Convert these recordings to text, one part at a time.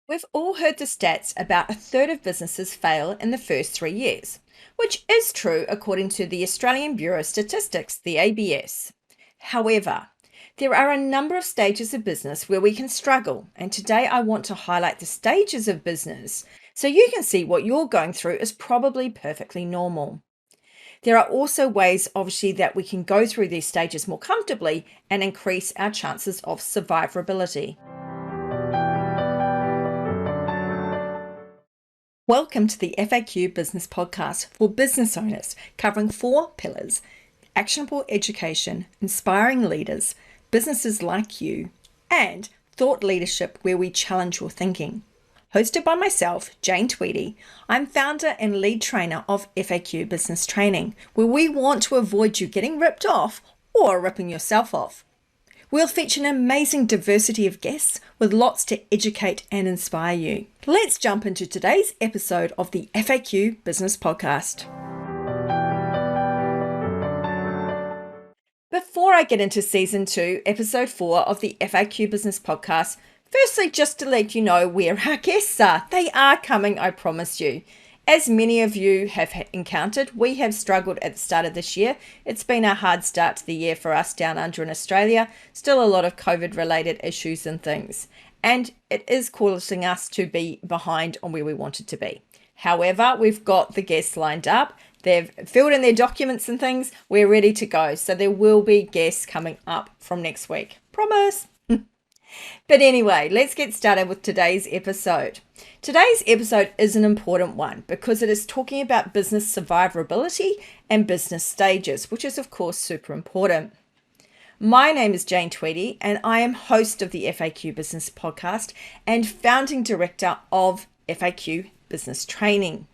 We've all heard the stats about a third of businesses fail in the first 3 years, which is true according to the Australian Bureau of Statistics, the ABS. However, there are a number of stages of business where we can struggle, and today I want to highlight the stages of business so you can see what you're going through is probably perfectly normal. There are also ways, obviously, that we can go through these stages more comfortably and increase our chances of survivability. Welcome to the FAQ Business Podcast for business owners, covering 4 pillars: actionable education, inspiring leaders, businesses like you, and thought leadership where we challenge your thinking. Hosted by myself, Jane Tweedy, I'm founder and lead trainer of FAQ Business Training, where we want to avoid you getting ripped off or ripping yourself off. We'll feature an amazing diversity of guests with lots to educate and inspire you. Let's jump into today's episode of the FAQ Business Podcast. Before I get into Season 2, Episode 4 of the FAQ Business Podcast, firstly, just to let you know where our guests are. They are coming, I promise you. As many of you have encountered, we have struggled at the start of this year. It's been a hard start to the year for us down under in Australia. Still a lot of COVID-related issues and things. And it is causing us to be behind on where we wanted to be. However, we've got the guests lined up. They've filled in their documents and things. We're ready to go. So there will be guests coming up from next week. Promise. But anyway, let's get started with today's episode. Today's episode is an important one because it is talking about business survivability and business stages, which is of course super important. My name is Jane Tweedy and I am host of the FAQ Business Podcast and founding director of FAQ Business Training.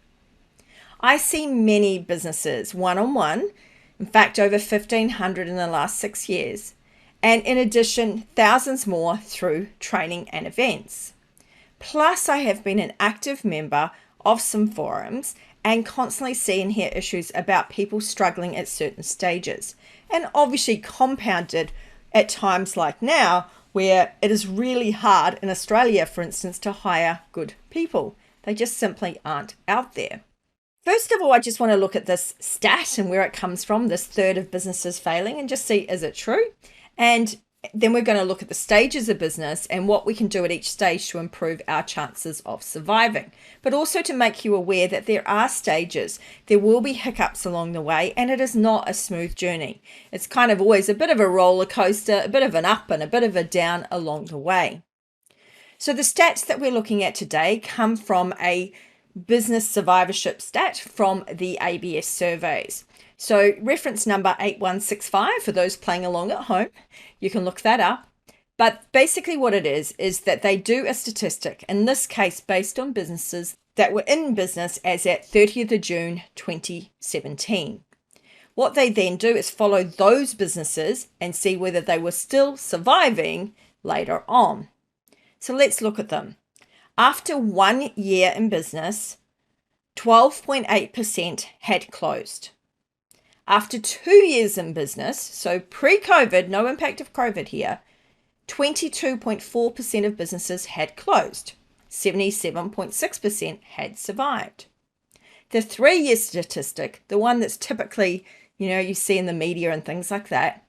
I see many businesses one-on-one, in fact over 1,500 in the last 6 years. And in addition, thousands more through training and events. Plus, I have been an active member of some forums and constantly see and hear issues about people struggling at certain stages. And obviously compounded at times like now, where it is really hard in Australia, for instance, to hire good people. They just simply aren't out there. First of all, I just want to look at this stat and where it comes from, this third of businesses failing, and just see, is it true? And then we're going to look at the stages of business and what we can do at each stage to improve our chances of surviving. But also to make you aware that there are stages, there will be hiccups along the way, and it is not a smooth journey. It's kind of always a bit of a roller coaster, a bit of an up and a bit of a down along the way. So the stats that we're looking at today come from a business survivorship stat from the ABS surveys. So reference number 8165 for those playing along at home, you can look that up. But basically what it is that they do a statistic, in this case based on businesses that were in business as at 30th of June 2017. What they then do is follow those businesses and see whether they were still surviving later on. So let's look at them. After 1 year in business, 12.8% had closed. After 2 years in business, so pre-COVID, no impact of COVID here, 22.4% of businesses had closed. 77.6% had survived. The 3-year statistic, the one that's typically, you see in the media and things like that,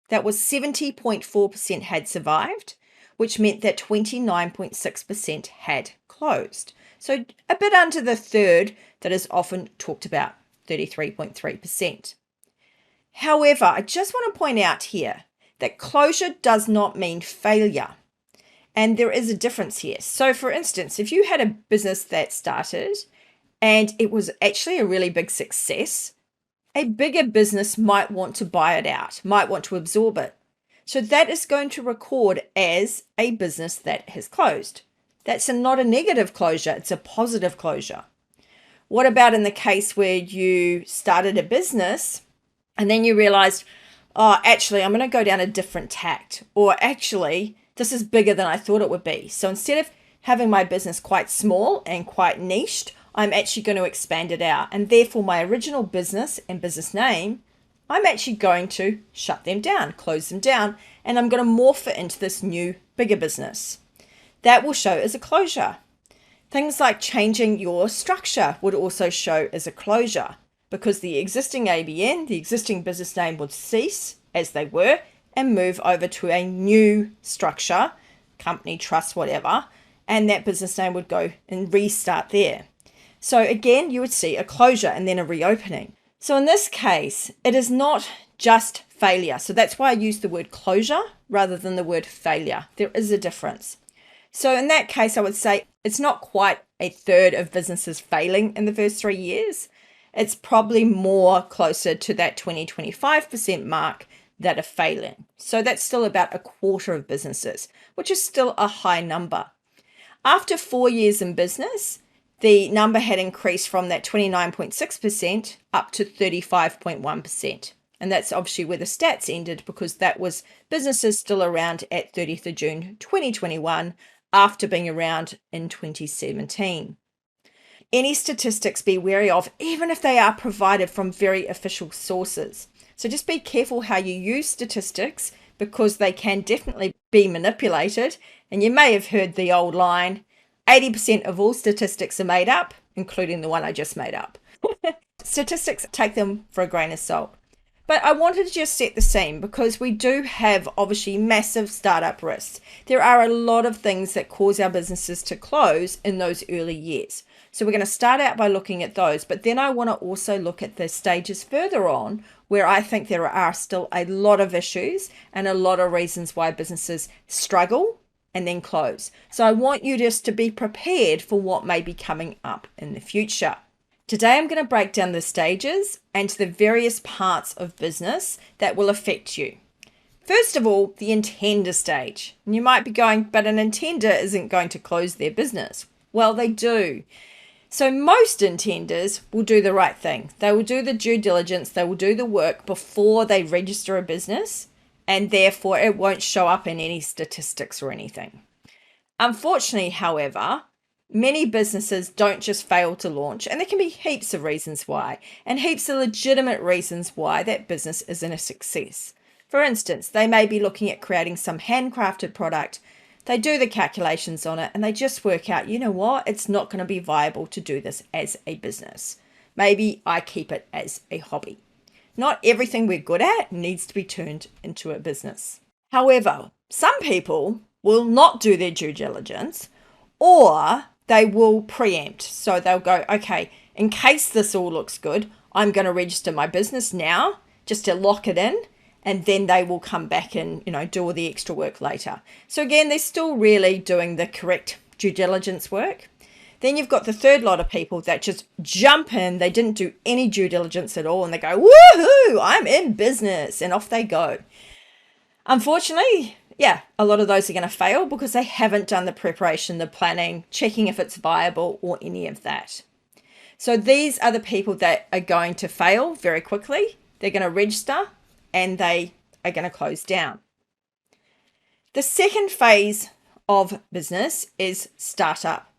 that was 70.4% had survived, which meant that 29.6% had closed. So a bit under the third that is often talked about, 33.3%. However, I just want to point out here that closure does not mean failure. And there is a difference here. So for instance, if you had a business that started and it was actually a really big success, a bigger business might want to buy it out, might want to absorb it. So that is going to record as a business that has closed. That's not a negative closure, it's a positive closure. What about in the case where you started a business and then you realized, actually, I'm going to go down a different tact, or actually, this is bigger than I thought it would be. So instead of having my business quite small and quite niched, I'm actually going to expand it out. And therefore, my original business and business name, I'm actually going to shut them down, close them down, and I'm going to morph it into this new, bigger business. that will show as a closure. Things like changing your structure would also show as a closure, because the existing ABN, the existing business name, would cease as they were and move over to a new structure, company, trust, whatever, and that business name would go and restart there. So again, you would see a closure and then a reopening. So in this case, it is not just failure. So that's why I use the word closure rather than the word failure. There is a difference. So in that case, I would say it's not quite a third of businesses failing in the first 3 years. It's probably more closer to that 20-25% mark that are failing. So that's still about a quarter of businesses, which is still a high number. After 4 years in business, the number had increased from that 29.6% up to 35.1%. And that's obviously where the stats ended, because that was businesses still around at 30th of June 2021 after being around in 2017. Any statistics be wary of, even if they are provided from very official sources. So just be careful how you use statistics, because they can definitely be manipulated. And you may have heard the old line, 80% of all statistics are made up, including the one I just made up. Statistics, take them for a grain of salt. But I wanted to just set the scene, because we do have obviously massive startup risks. There are a lot of things that cause our businesses to close in those early years. So we're going to start out by looking at those, but then I want to also look at the stages further on where I think there are still a lot of issues and a lot of reasons why businesses struggle and then close. So I want you just to be prepared for what may be coming up in the future. Today, I'm going to break down the stages and the various parts of business that will affect you. First of all, the intender stage. And you might be going, but an intender isn't going to close their business. Well, they do. So most intenders will do the right thing. They will do the due diligence. They will do the work before they register a business, and therefore it won't show up in any statistics or anything. Unfortunately, however, many businesses don't just fail to launch, and there can be heaps of reasons why, and heaps of legitimate reasons why that business isn't a success. For instance, they may be looking at creating some handcrafted product. They do the calculations on it and they just work out, you know what, it's not going to be viable to do this as a business. Maybe I keep it as a hobby. Not everything we're good at needs to be turned into a business. However, some people will not do their due diligence, or they will preempt. So they'll go, okay, in case this all looks good, I'm going to register my business now just to lock it in. And then they will come back and, do all the extra work later. So again, they're still really doing the correct due diligence work. Then you've got the third lot of people that just jump in. They didn't do any due diligence at all. And they go, woohoo, I'm in business. And off they go. Unfortunately, a lot of those are going to fail because they haven't done the preparation, the planning, checking if it's viable or any of that. So these are the people that are going to fail very quickly. They're going to register and they are going to close down. The second phase of business is startup.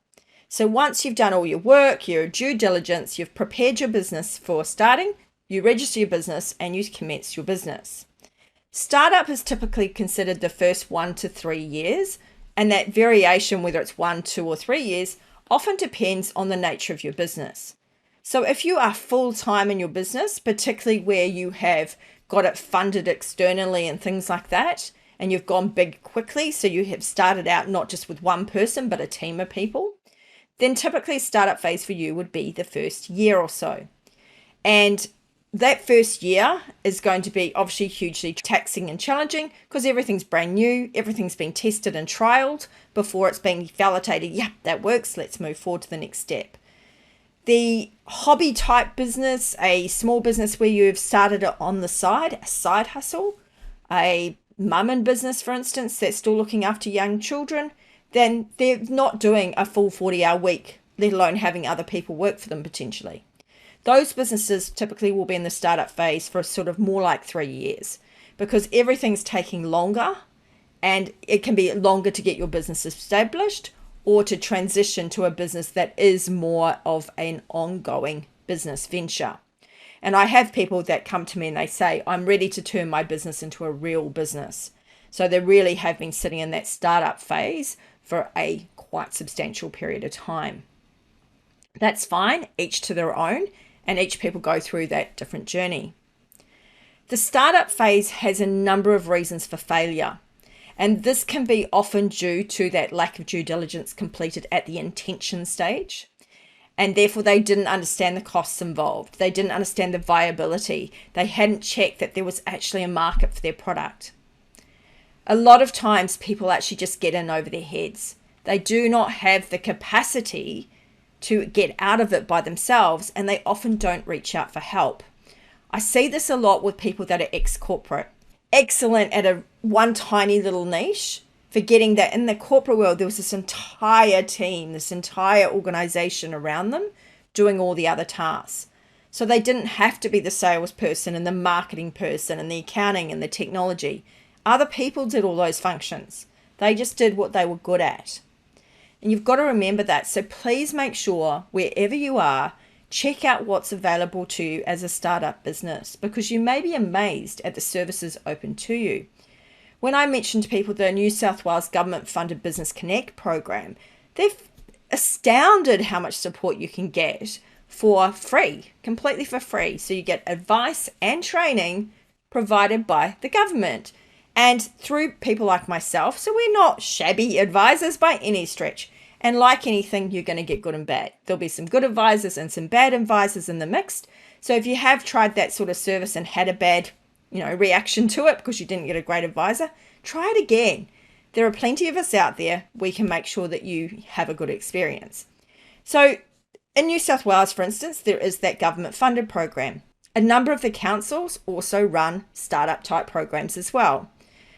So once you've done all your work, your due diligence, you've prepared your business for starting, you register your business and you commence your business. Startup is typically considered the first 1 to 3 years, and that variation, whether it's 1, 2, or 3 years, often depends on the nature of your business. So if you are full-time in your business, particularly where you have got it funded externally and things like that, and you've gone big quickly, so you have started out not just with one person, but a team of people, then typically startup phase for you would be the first year or so. And that first year is going to be obviously hugely taxing and challenging because everything's brand new, everything's been tested and trialed before it's being validated. Yeah, that works. Let's move forward to the next step. The hobby type business, a small business where you've started it on the side, a side hustle, a mum and business, for instance, that's still looking after young children, then they're not doing a full 40-hour week, let alone having other people work for them potentially. Those businesses typically will be in the startup phase for sort of more like 3 years because everything's taking longer and it can be longer to get your business established or to transition to a business that is more of an ongoing business venture. And I have people that come to me and they say, I'm ready to turn my business into a real business. So they really have been sitting in that startup phase for a quite substantial period of time. That's fine, each to their own, and each people go through that different journey. The startup phase has a number of reasons for failure, and this can be often due to that lack of due diligence completed at the intention stage. And therefore, they didn't understand the costs involved. They didn't understand the viability. They hadn't checked that there was actually a market for their product. A lot of times, people actually just get in over their heads. They do not have the capacity to get out of it by themselves, and they often don't reach out for help. I see this a lot with people that are ex-corporate, excellent at one tiny little niche, forgetting that in the corporate world, there was this entire team, this entire organization around them doing all the other tasks. So they didn't have to be the salesperson and the marketing person and the accounting and the technology. Other people did all those functions. They just did what they were good at. And you've got to remember that. So please make sure wherever you are, check out what's available to you as a startup business, because you may be amazed at the services open to you. When I mentioned to people the New South Wales government-funded Business Connect program, they're astounded how much support you can get for free, completely for free. So you get advice and training provided by the government and through people like myself. So we're not shabby advisors by any stretch. And like anything, you're going to get good and bad. There'll be some good advisors and some bad advisors in the mix. So if you have tried that sort of service and had a bad reaction to it because you didn't get a great advisor, try it again. There are plenty of us out there. We can make sure that you have a good experience. So in New South Wales, for instance, there is that government funded program. A number of the councils also run startup type programs as well.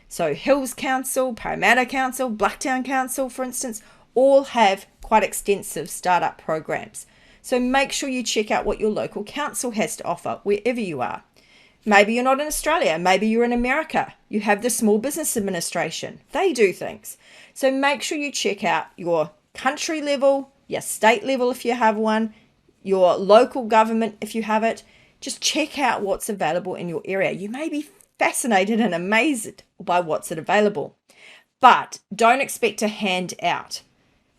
So Hills Council, Parramatta Council, Blacktown Council, for instance, all have quite extensive startup programs. So make sure you check out what your local council has to offer wherever you are. Maybe you're not in Australia. Maybe you're in America. You have the Small Business Administration. They do things. So make sure you check out your country level, your state level if you have one, your local government if you have it. Just check out what's available in your area. You may be fascinated and amazed by what's available, but don't expect a hand out.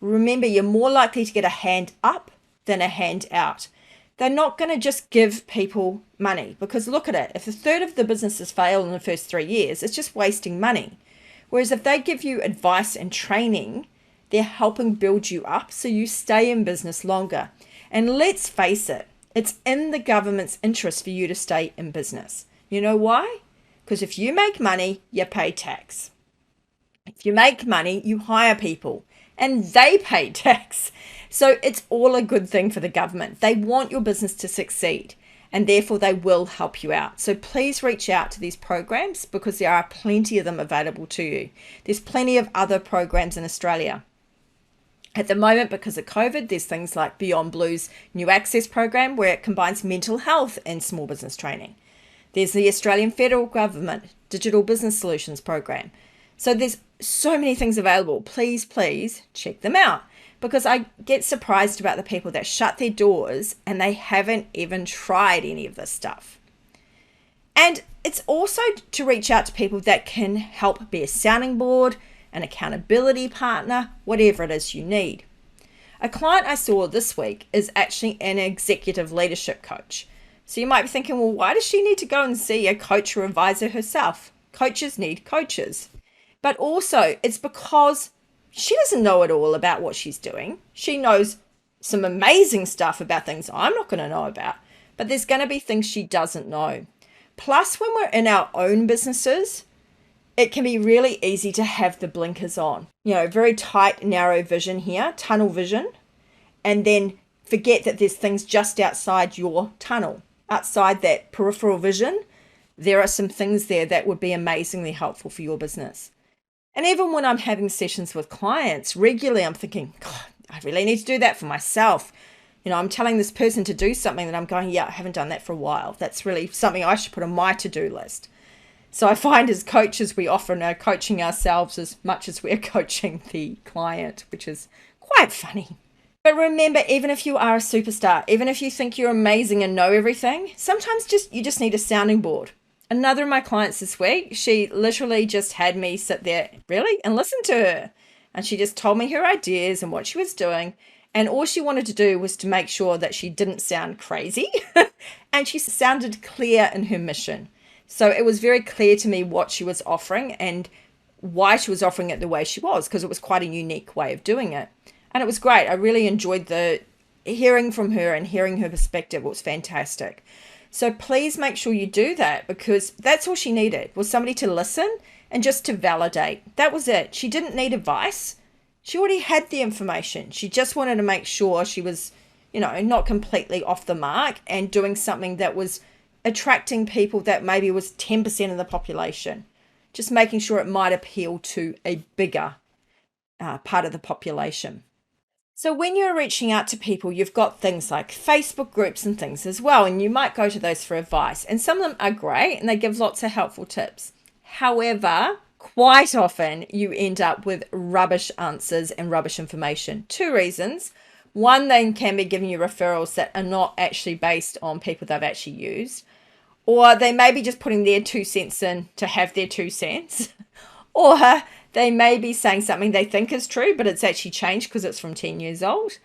Remember, you're more likely to get a hand up than a hand out. They're not going to just give people money, because look at it. If a third of the businesses fail in the first 3 years, it's just wasting money. Whereas if they give you advice and training, they're helping build you up so you stay in business longer. And let's face it, it's in the government's interest for you to stay in business. You know why? Because if you make money, you pay tax. If you make money, you hire people and they pay tax. So it's all a good thing for the government. They want your business to succeed, and therefore they will help you out. So please reach out to these programs, because there are plenty of them available to you. There's plenty of other programs in Australia. At the moment, because of COVID, there's things like Beyond Blue's New Access program, where it combines mental health and small business training. There's the Australian Federal Government Digital Business Solutions program. So there's so many things available. Please check them out, because I get surprised about the people that shut their doors and they haven't even tried any of this stuff. And it's also to reach out to people that can help be a sounding board, an accountability partner, whatever it is you need. A client I saw this week is actually an executive leadership coach. So you might be thinking, well, why does she need to go and see a coach or advisor herself? Coaches need coaches. But also it's because she doesn't know it all about what she's doing. She knows some amazing stuff about things I'm not going to know about, but there's going to be things she doesn't know. Plus, when we're in our own businesses, it can be really easy to have the blinkers on. Very tight, narrow vision here, tunnel vision, and then forget that there's things just outside your tunnel, outside that peripheral vision. There are some things there that would be amazingly helpful for your business. And even when I'm having sessions with clients regularly, I'm thinking, God, I really need to do that for myself. I'm telling this person to do something that I'm going, yeah, I haven't done that for a while. That's really something I should put on my to-do list. So I find as coaches, we often are coaching ourselves as much as we're coaching the client, which is quite funny. But remember, even if you are a superstar, even if you think you're amazing and know everything, sometimes you just need a sounding board. Another of my clients this week, she literally just had me sit there, really, and listen to her. And she just told me her ideas and what she was doing. And all she wanted to do was to make sure that she didn't sound crazy and she sounded clear in her mission. So it was very clear to me what she was offering and why she was offering it the way she was, because it was quite a unique way of doing it. And it was great. I really enjoyed the hearing from her and hearing her perspective. It was fantastic. So please make sure you do that, because that's all she needed, was somebody to listen and just to validate. That was it. She didn't need advice. She already had the information. She just wanted to make sure she was, not completely off the mark and doing something that was attracting people that maybe was 10% of the population. Just making sure it might appeal to a bigger part of the population. So when you're reaching out to people, you've got things like Facebook groups and things as well, and you might go to those for advice. And some of them are great and they give lots of helpful tips. However, quite often you end up with rubbish answers and rubbish information. Two reasons. One, they can be giving you referrals that are not actually based on people they've actually used. Or they may be just putting their 2 cents in to have their 2 cents. Or they may be saying something they think is true, but it's actually changed because it's from 10 years old.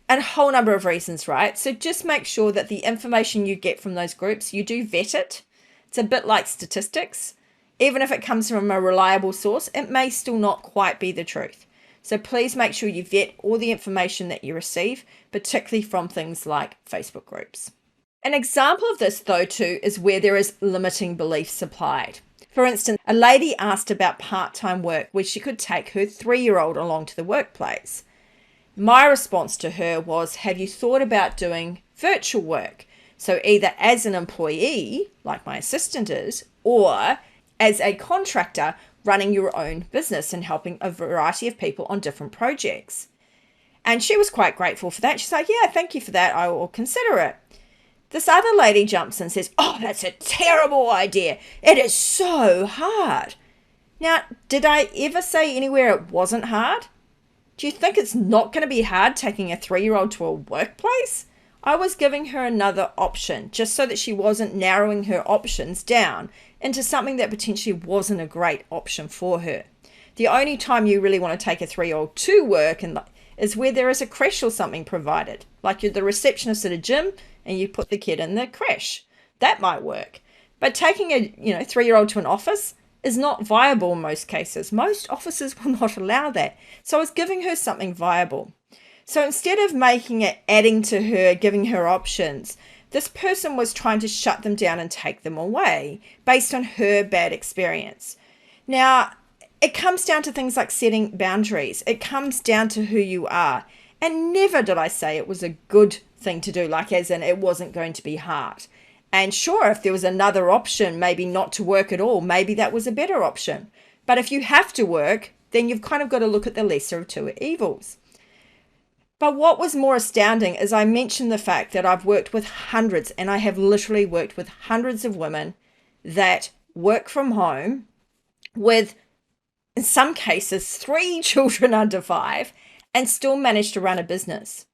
And a whole number of reasons, right? So just make sure that the information you get from those groups, you do vet it. It's a bit like statistics. Even if it comes from a reliable source, it may still not quite be the truth. So please make sure you vet all the information that you receive, particularly from things like Facebook groups. An example of this, though, too, is where there is limiting beliefs supplied. For instance, a lady asked about part-time work where she could take her 3-year-old along to the workplace. My response to her was, have you thought about doing virtual work? So either as an employee, like my assistant is, or as a contractor running your own business and helping a variety of people on different projects. And she was quite grateful for that. She's like, yeah, thank you for that. I will consider it. This other lady jumps in and says, oh, that's a terrible idea. It is so hard. Now, did I ever say anywhere it wasn't hard? Do you think it's not going to be hard taking a 3-year-old to a workplace? I was giving her another option just so that she wasn't narrowing her options down into something that potentially wasn't a great option for her. The only time you really want to take a 3-year-old to work is where there is a creche or something provided, like you're the receptionist at a gym and you put the kid in the creche. That might work. But taking a 3-year-old to an office is not viable in most cases. Most offices will not allow that. So I was giving her something viable. So instead of making it, adding to her, giving her options, this person was trying to shut them down and take them away based on her bad experience. Now, it comes down to things like setting boundaries. It comes down to who you are. And never did I say it was a good thing to do, like as in it wasn't going to be hard. And sure, if there was another option, maybe not to work at all, maybe that was a better option. But if you have to work, then you've kind of got to look at the lesser of two evils. But what was more astounding is I mentioned the fact that I've worked with hundreds, and I have literally worked with hundreds of women that work from home with, in some cases, 3 children under 5 and still manage to run a business.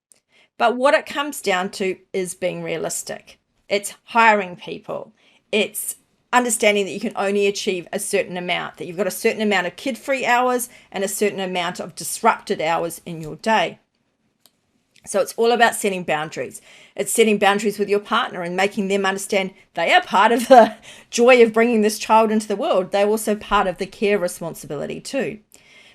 But what it comes down to is being realistic. It's hiring people. It's understanding that you can only achieve a certain amount, that you've got a certain amount of kid-free hours and a certain amount of disrupted hours in your day. So it's all about setting boundaries. It's setting boundaries with your partner and making them understand they are part of the joy of bringing this child into the world. They're also part of the care responsibility too.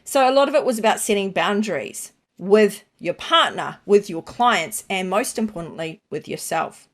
So a lot of it was about setting boundaries with your partner, with your clients, and most importantly, with yourself.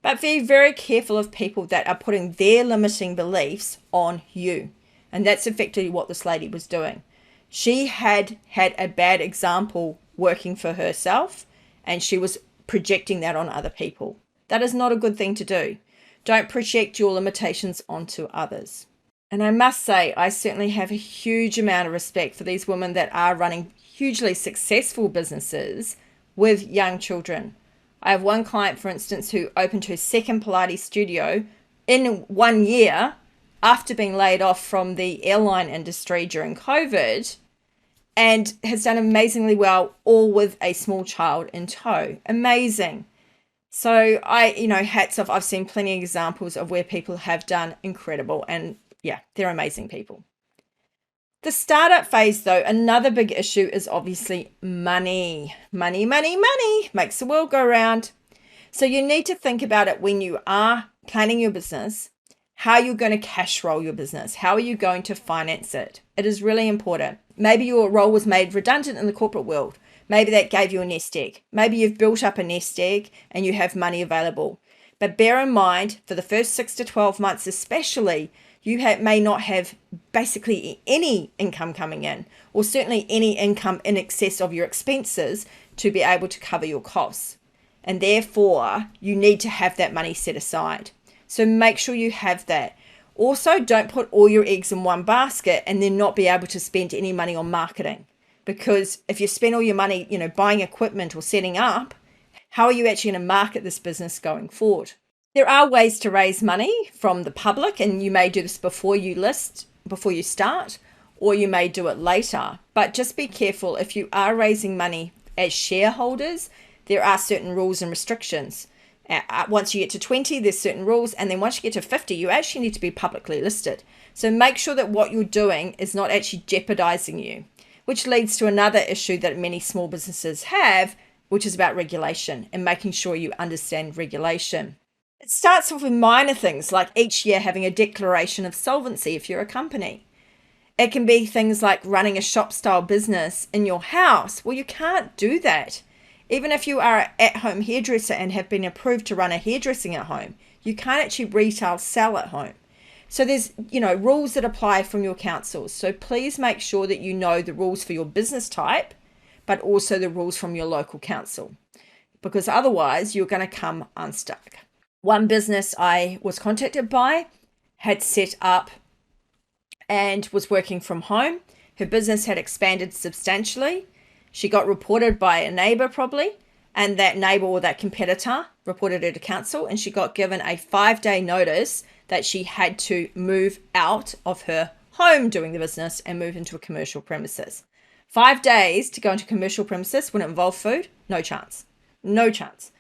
But be very careful of people that are putting their limiting beliefs on you. And that's effectively what this lady was doing. She had a bad example working for herself, and she was projecting that on other people. That is not a good thing to do. Don't project your limitations onto others. And I must say, I certainly have a huge amount of respect for these women that are running hugely successful businesses with young children. I have one client, for instance, who opened her second Pilates studio in 1 year after being laid off from the airline industry during COVID, and has done amazingly well, all with a small child in tow. Amazing. So hats off. I've seen plenty of examples of where people have done incredible, and yeah, they're amazing people. The startup phase, though, another big issue is obviously money. Money makes the world go round. So you need to think about it when you are planning your business, how you're going to cash roll your business. How are you going to finance it? It is really important. Maybe your role was made redundant in the corporate world. Maybe that gave you a nest egg. Maybe you've built up a nest egg and you have money available. But bear in mind, for the first 6 to 12 months especially, you may not have basically any income coming in, or certainly any income in excess of your expenses to be able to cover your costs. And therefore, you need to have that money set aside. So make sure you have that. Also, don't put all your eggs in one basket and then not be able to spend any money on marketing. Because if you spend all your money, buying equipment or setting up, how are you actually going to market this business going forward? There are ways to raise money from the public, and you may do this before you start, or you may do it later. But just be careful, if you are raising money as shareholders, there are certain rules and restrictions. Once you get to 20, there's certain rules, and then once you get to 50, you actually need to be publicly listed. So make sure that what you're doing is not actually jeopardizing you, which leads to another issue that many small businesses have, which is about regulation and making sure you understand regulation. It starts off with minor things like each year having a declaration of solvency if you're a company. It can be things like running a shop-style business in your house. Well, you can't do that. Even if you are an at-home hairdresser and have been approved to run a hairdressing at home, you can't actually retail sell at home. So there's, rules that apply from your councils. So please make sure that you know the rules for your business type, but also the rules from your local council, because otherwise you're going to come unstuck. One business I was contacted by had set up and was working from home. Her business had expanded substantially. She got reported by a neighbor probably, and that neighbor or that competitor reported her to council, and she got given a 5-day notice that she had to move out of her home doing the business and move into a commercial premises. 5 days to go into commercial premises when it involved food? No chance. No chance.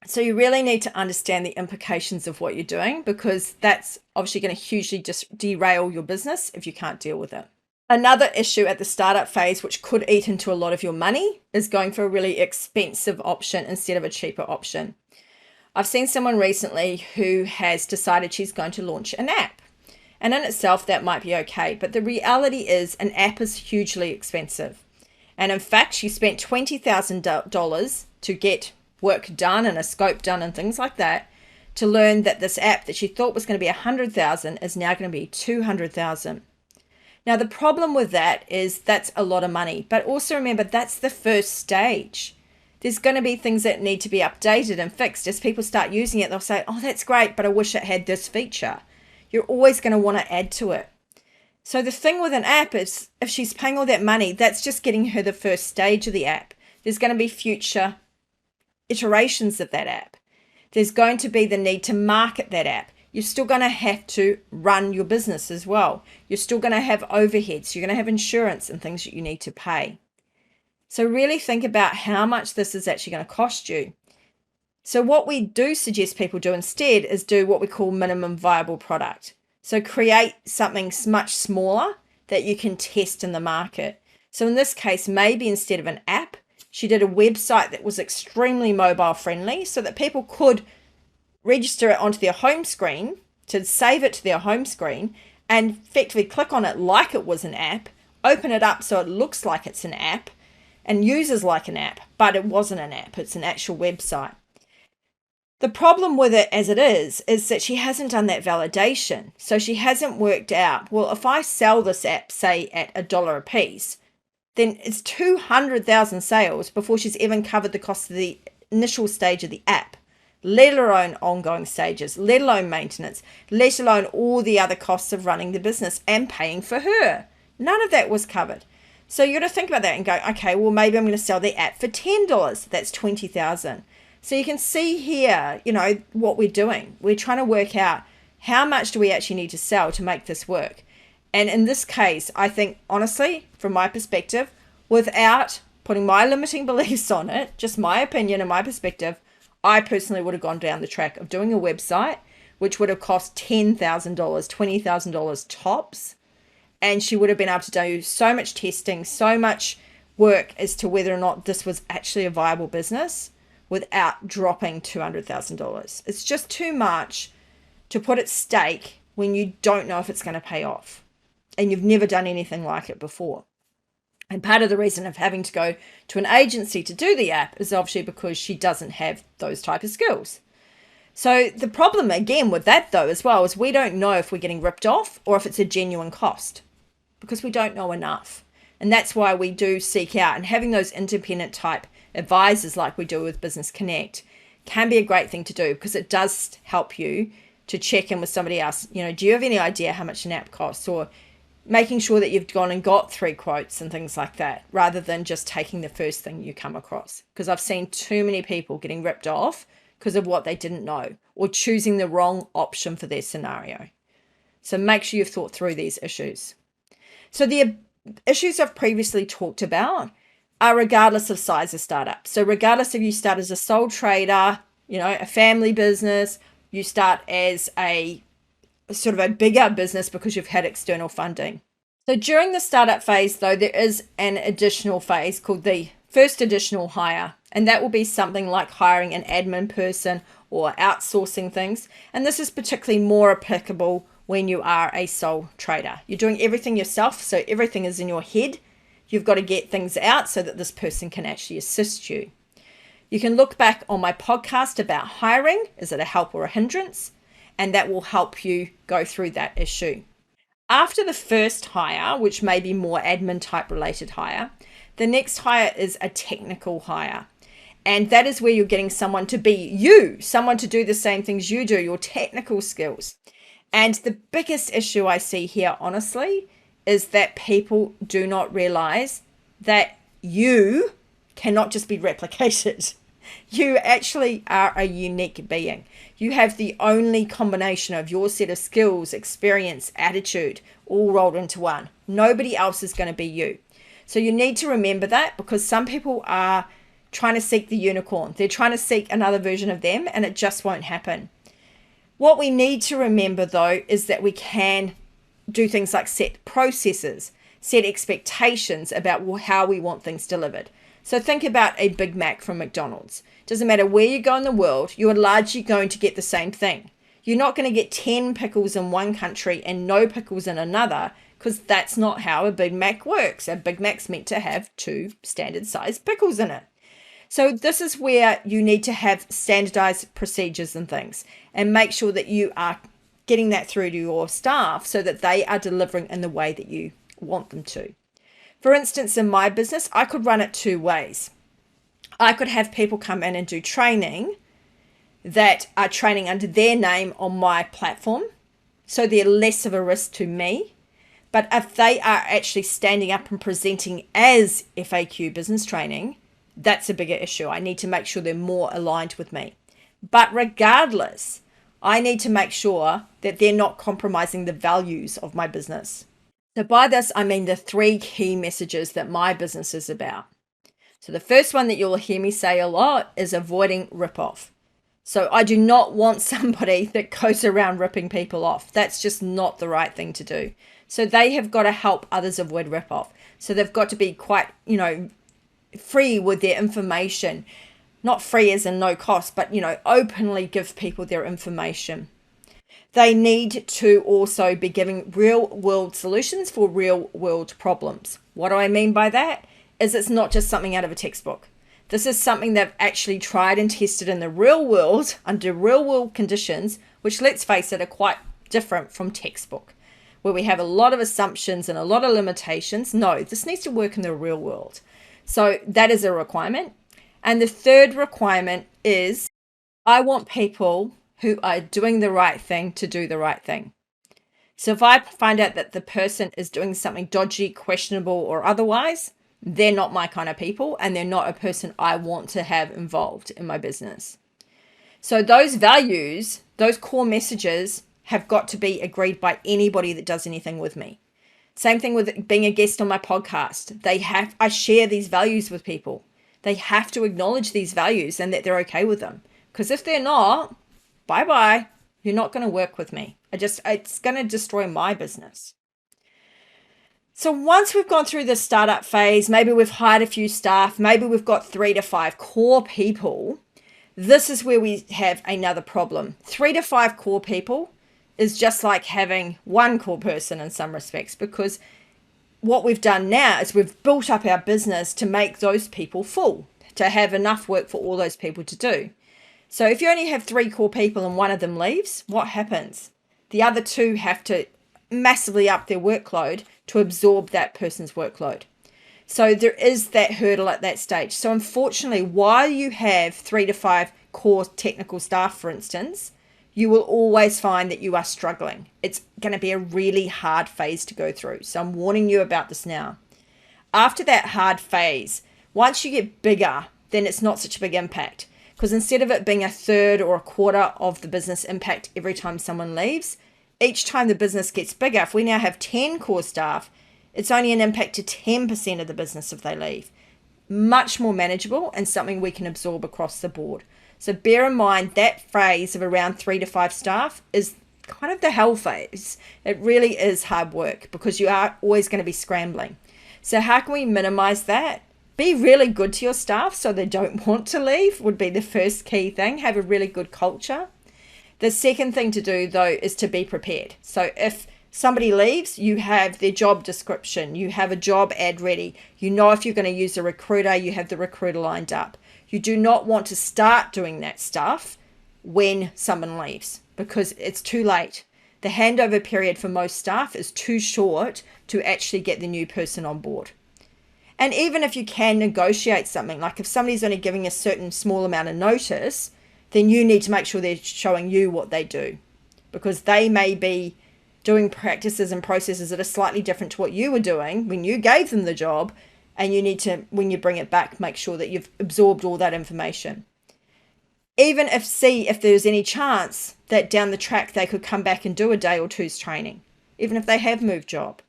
So you really need to understand the implications of what you're doing, because that's obviously going to hugely just derail your business if you can't deal with it. Another issue at the startup phase, which could eat into a lot of your money, is going for a really expensive option instead of a cheaper option. I've seen someone recently who has decided she's going to launch an app. And in itself, that might be okay. But the reality is an app is hugely expensive. And in fact, she spent $20,000 to get work done and a scope done and things like that, to learn that this app that she thought was going to be $100,000 is now going to be $200,000. Now, the problem with that is that's a lot of money. But also remember, that's the first stage. There's going to be things that need to be updated and fixed. As people start using it, they'll say, oh, that's great, but I wish it had this feature. You're always going to want to add to it. So the thing with an app is, if she's paying all that money, that's just getting her the first stage of the app. There's going to be future iterations of that app. There's going to be the need to market that app. You're still going to have to run your business as well. You're still going to have overheads. You're going to have insurance and things that you need to pay. So really think about how much this is actually going to cost you. So what we do suggest people do instead is do what we call minimum viable product. So create something much smaller that you can test in the market. So in this case, maybe instead of an app, she did a website that was extremely mobile friendly so that people could register it onto their home screen, to save it to their home screen, and effectively click on it like it was an app, open it up so it looks like it's an app, and uses like an app, but it wasn't an app, it's an actual website. The problem with it as it is that she hasn't done that validation. So she hasn't worked out, well, if I sell this app, say at $1 a piece, then it's 200,000 sales before she's even covered the cost of the initial stage of the app, let alone ongoing stages, let alone maintenance, let alone all the other costs of running the business and paying for her. None of that was covered. So you got to think about that and go, okay, well, maybe I'm going to sell the app for $10. That's 20,000. So you can see here, what we're doing. We're trying to work out how much do we actually need to sell to make this work. And in this case, I think, honestly, from my perspective, without putting my limiting beliefs on it, just my opinion and my perspective, I personally would have gone down the track of doing a website, which would have cost $10,000, $20,000 tops, And she would have been able to do so much testing, so much work as to whether or not this was actually a viable business without dropping $200,000. It's just too much to put at stake when you don't know if it's going to pay off and you've never done anything like it before. And part of the reason of having to go to an agency to do the app is obviously because she doesn't have those type of skills. So the problem again with that though as well is we don't know if we're getting ripped off or if it's a genuine cost because we don't know enough. And that's why we do seek out, and having those independent type advisors like we do with Business Connect can be a great thing to do because it does help you to check in with somebody else. You know, do you have any idea how much an app costs, or making sure that you've gone and got 3 quotes and things like that, rather than just taking the first thing you come across. Because I've seen too many people getting ripped off because of what they didn't know or choosing the wrong option for their scenario. So make sure you've thought through these issues. So the issues I've previously talked about are regardless of size of startup. So regardless if you start as a sole trader, you know, a family business, you start as a sort of a bigger business because you've had external funding. So during the startup phase though, there is an additional phase called the first additional hire. And that will be something like hiring an admin person or outsourcing things. And this is particularly more applicable when you are a sole trader. You're doing everything yourself, so everything is in your head. You've got to get things out so that this person can actually assist you. You can look back on my podcast about hiring. Is it a help or a hindrance? And that will help you go through that issue. After the first hire, which may be more admin type related hire, the next hire is a technical hire. And that is where you're getting someone to be you, someone to do the same things you do, your technical skills. And the biggest issue I see here, honestly, is that people do not realize that you cannot just be replicated. You actually are a unique being. You have the only combination of your set of skills, experience, attitude, all rolled into one. Nobody else is going to be you. So you need to remember that, because some people are trying to seek the unicorn. They're trying to seek another version of them, and it just won't happen. What we need to remember though is that we can do things like set processes, set expectations about how we want things delivered. So think about a Big Mac from McDonald's. Doesn't matter where you go in the world, you are largely going to get the same thing. You're not going to get 10 pickles in one country and no pickles in another, because that's not how a Big Mac works. A Big Mac's meant to have 2 standard sized pickles in it. So this is where you need to have standardized procedures and things, and make sure that you are getting that through to your staff so that they are delivering in the way that you want them to. For instance, in my business, I could run it 2 ways. I could have people come in and do training that are training under their name on my platform, so they're less of a risk to me. But if they are actually standing up and presenting as FAQ business training, that's a bigger issue. I need to make sure they're more aligned with me. But regardless, I need to make sure that they're not compromising the values of my business. So by this, I mean the 3 key messages that my business is about. So the first one that you'll hear me say a lot is avoiding rip-off. So I do not want somebody that goes around ripping people off. That's just not the right thing to do. So they have got to help others avoid rip-off. So they've got to be quite, free with their information. Not free as in no cost, but, openly give people their information. They need to also be giving real world solutions for real world problems. What do I mean by that? Is it's not just something out of a textbook. This is something they've actually tried and tested in the real world under real world conditions, which, let's face it, are quite different from textbook, where we have a lot of assumptions and a lot of limitations. No, this needs to work in the real world. So that is a requirement. And the third requirement is I want people who are doing the right thing to do the right thing. So if I find out that the person is doing something dodgy, questionable, or otherwise, they're not my kind of people, and they're not a person I want to have involved in my business. So those values, those core messages have got to be agreed by anybody that does anything with me. Same thing with being a guest on my podcast. I share these values with people. They have to acknowledge these values and that they're okay with them. Because if they're not, bye-bye. You're not going to work with me. It's going to destroy my business. So once we've gone through the startup phase, maybe we've hired a few staff, maybe we've got 3 to 5 core people, this is where we have another problem. 3 to 5 core people is just like having one core person in some respects, because what we've done now is we've built up our business to make those people full, to have enough work for all those people to do. So if you only have 3 core people and one of them leaves, what happens? The other 2 have to massively up their workload to absorb that person's workload. So there is that hurdle at that stage. So unfortunately, while you have 3 to 5 core technical staff, for instance, you will always find that you are struggling. It's going to be a really hard phase to go through. So I'm warning you about this now. After that hard phase, once you get bigger, then it's not such a big impact. Because instead of it being a third or a quarter of the business impact every time someone leaves, each time the business gets bigger, if we now have 10 core staff, it's only an impact to 10% of the business if they leave. Much more manageable and something we can absorb across the board. So bear in mind that phase of around 3 to 5 staff is kind of the hell phase. It really is hard work because you are always going to be scrambling. So how can we minimize that? Be really good to your staff so they don't want to leave would be the first key thing. Have a really good culture. The second thing to do, though, is to be prepared. So if somebody leaves, you have their job description, you have a job ad ready, you know if you're going to use a recruiter, you have the recruiter lined up. You do not want to start doing that stuff when someone leaves because it's too late. The handover period for most staff is too short to actually get the new person on board. And even if you can negotiate something, like if somebody's only giving a certain small amount of notice, then you need to make sure they're showing you what they do, because they may be doing practices and processes that are slightly different to what you were doing when you gave them the job, and you need to, when you bring it back, make sure that you've absorbed all that information. Even if see if there's any chance that down the track they could come back and do a day or two's training, even if they have moved job,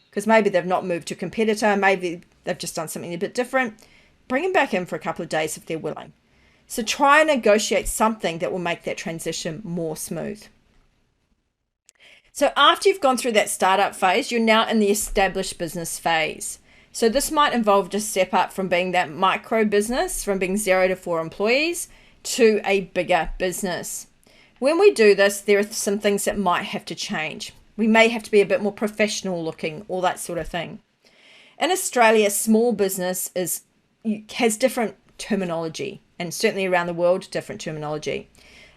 because maybe they've not moved to a competitor, maybe they've just done something a bit different. Bring them back in for a couple of days if they're willing. So try and negotiate something that will make that transition more smooth. So after you've gone through that startup phase, you're now in the established business phase. So this might involve just step up from being that micro business, from being 0 to 4 employees, to a bigger business. When we do this, there are some things that might have to change. We may have to be a bit more professional looking, all that sort of thing. In Australia, small business has different terminology, and certainly around the world, different terminology.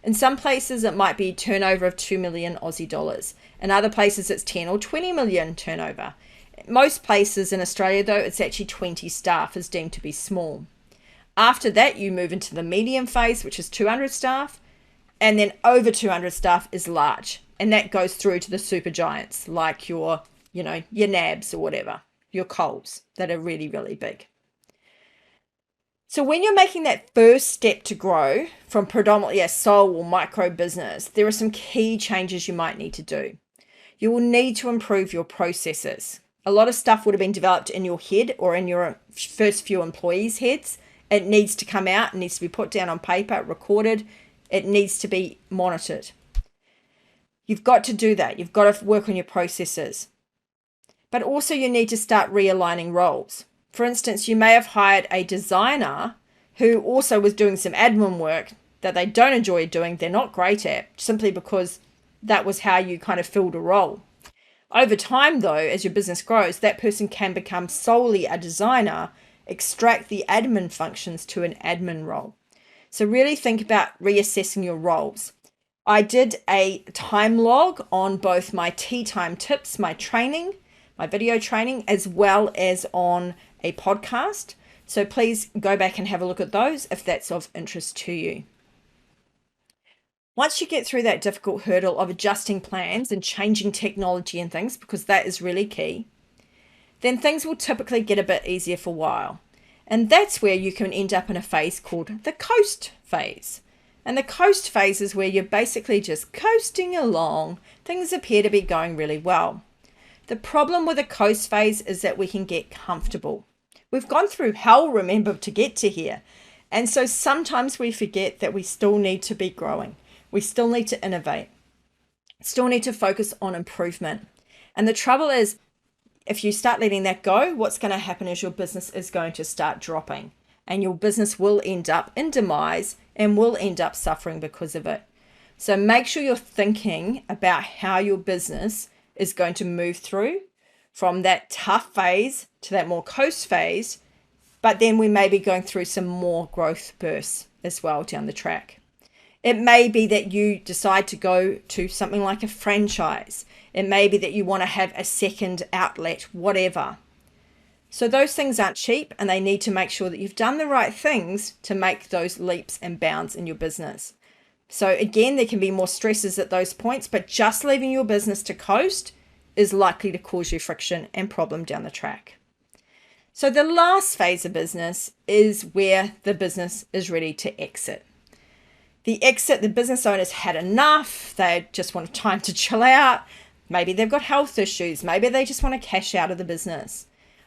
In some places, it might be turnover of 2 million Aussie dollars. In other places, it's 10 or 20 million turnover. Most places in Australia, though, it's actually 20 staff is deemed to be small. After that, you move into the medium phase, which is 200 staff, and then over 200 staff is large. And that goes through to the super giants, like your NABs or whatever, your Coles that are really, really big. So when you're making that first step to grow from predominantly a sole or micro business, there are some key changes you might need to do. You will need to improve your processes. A lot of stuff would have been developed in your head or in your first few employees' heads. It needs to come out, it needs to be put down on paper, recorded, it needs to be monitored. You've got to do that. You've got to work on your processes. But also you need to start realigning roles. For instance, you may have hired a designer who also was doing some admin work that they don't enjoy doing, they're not great at, simply because that was how you kind of filled a role. Over time, though, as your business grows, that person can become solely a designer, extract the admin functions to an admin role. So really think about reassessing your roles. I did a time log on both my tea time tips, my training, my video training, as well as on a podcast. So please go back and have a look at those if that's of interest to you. Once you get through that difficult hurdle of adjusting plans and changing technology and things, because that is really key, then things will typically get a bit easier for a while. And that's where you can end up in a phase called the coast phase. And the coast phase is where you're basically just coasting along. Things appear to be going really well. The problem with the coast phase is that we can get comfortable. We've gone through hell, remember, to get to here. And so sometimes we forget that we still need to be growing. We still need to innovate. Still need to focus on improvement. And the trouble is, if you start letting that go, what's going to happen is your business is going to start dropping, and your business will end up in demise and will end up suffering because of it. So make sure you're thinking about how your business is going to move through from that tough phase to that more coast phase, but then we may be going through some more growth bursts as well down the track. It may be that you decide to go to something like a franchise. It may be that you want to have a second outlet, whatever. So those things aren't cheap, and they need to make sure that you've done the right things to make those leaps and bounds in your business. So again, there can be more stresses at those points, but just leaving your business to coast is likely to cause you friction and problem down the track. So the last phase of business is where the business is ready to exit. The exit, the business owners had enough. They just want time to chill out. Maybe they've got health issues. Maybe they just want to cash out of the business.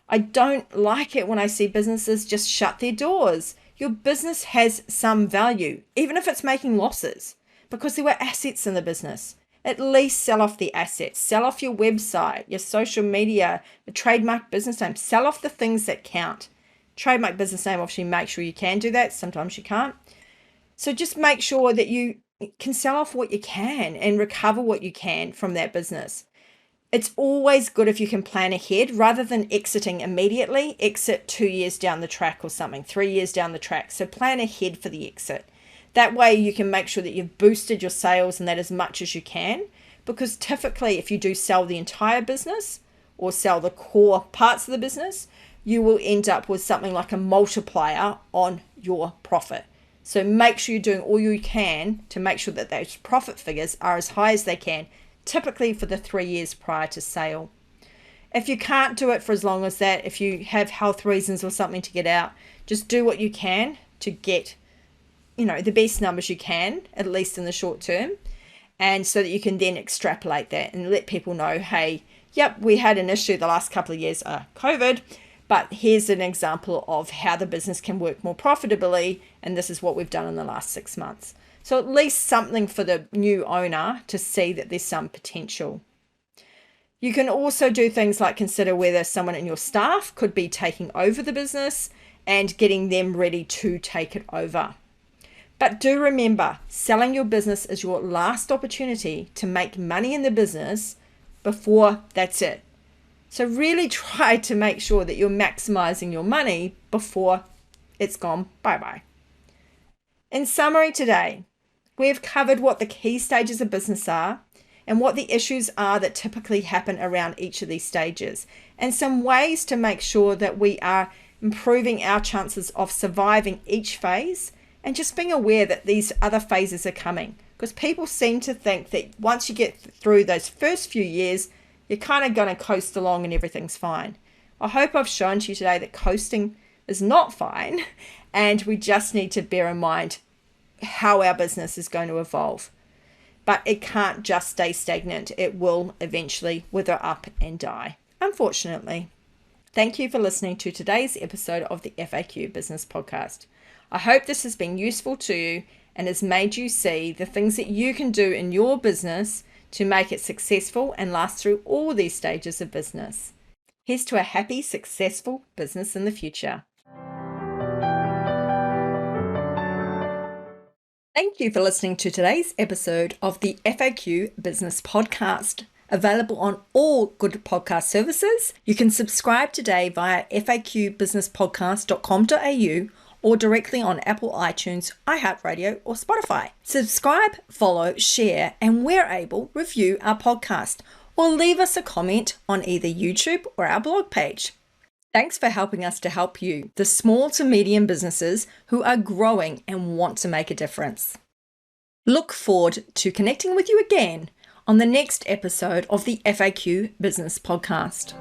I don't like it when I see businesses just shut their doors. Your business has some value, even if it's making losses, because there were assets in the business. At least sell off the assets. Sell off your website, your social media, the trademark business name. Sell off the things that count. Trademark business name, obviously make sure you can do that. Sometimes you can't. So just make sure that you can sell off what you can and recover what you can from that business. It's always good if you can plan ahead rather than exiting immediately. Exit 2 years down the track or something, 3 years down the track. So plan ahead for the exit. That way you can make sure that you've boosted your sales and that as much as you can. Because typically if you do sell the entire business or sell the core parts of the business, you will end up with something like a multiplier on your profit. So make sure you're doing all you can to make sure that those profit figures are as high as they can, typically for the 3 years prior to sale. If you can't do it for as long as that, if you have health reasons or something to get out, just do what you can to get, the best numbers you can, at least in the short term. And so that you can then extrapolate that and let people know, hey, yep, we had an issue the last couple of years, COVID, but here's an example of how the business can work more profitably. And this is what we've done in the last 6 months. So at least something for the new owner to see that there's some potential. You can also do things like consider whether someone in your staff could be taking over the business and getting them ready to take it over. But do remember, selling your business is your last opportunity to make money in the business before that's it. So really try to make sure that you're maximizing your money before it's gone bye-bye. In summary today, we've covered what the key stages of business are and what the issues are that typically happen around each of these stages, and some ways to make sure that we are improving our chances of surviving each phase and just being aware that these other phases are coming, because people seem to think that once you get through those first few years, you're kind of going to coast along and everything's fine. I hope I've shown to you today that coasting is not fine, and we just need to bear in mind how our business is going to evolve. But it can't just stay stagnant. It will eventually wither up and die, unfortunately. Thank you for listening to today's episode of the FAQ Business Podcast. I hope this has been useful to you and has made you see the things that you can do in your business to make it successful and last through all these stages of business. Here's to a happy, successful business in the future. Thank you for listening to today's episode of the FAQ Business Podcast. Available on all good podcast services. You can subscribe today via faqbusinesspodcast.com.au or directly on Apple iTunes, iHeartRadio, or Spotify. Subscribe, follow, share, and where able, review our podcast, or leave us a comment on either YouTube or our blog page. Thanks for helping us to help you, the small to medium businesses who are growing and want to make a difference. Look forward to connecting with you again on the next episode of the FAQ Business Podcast.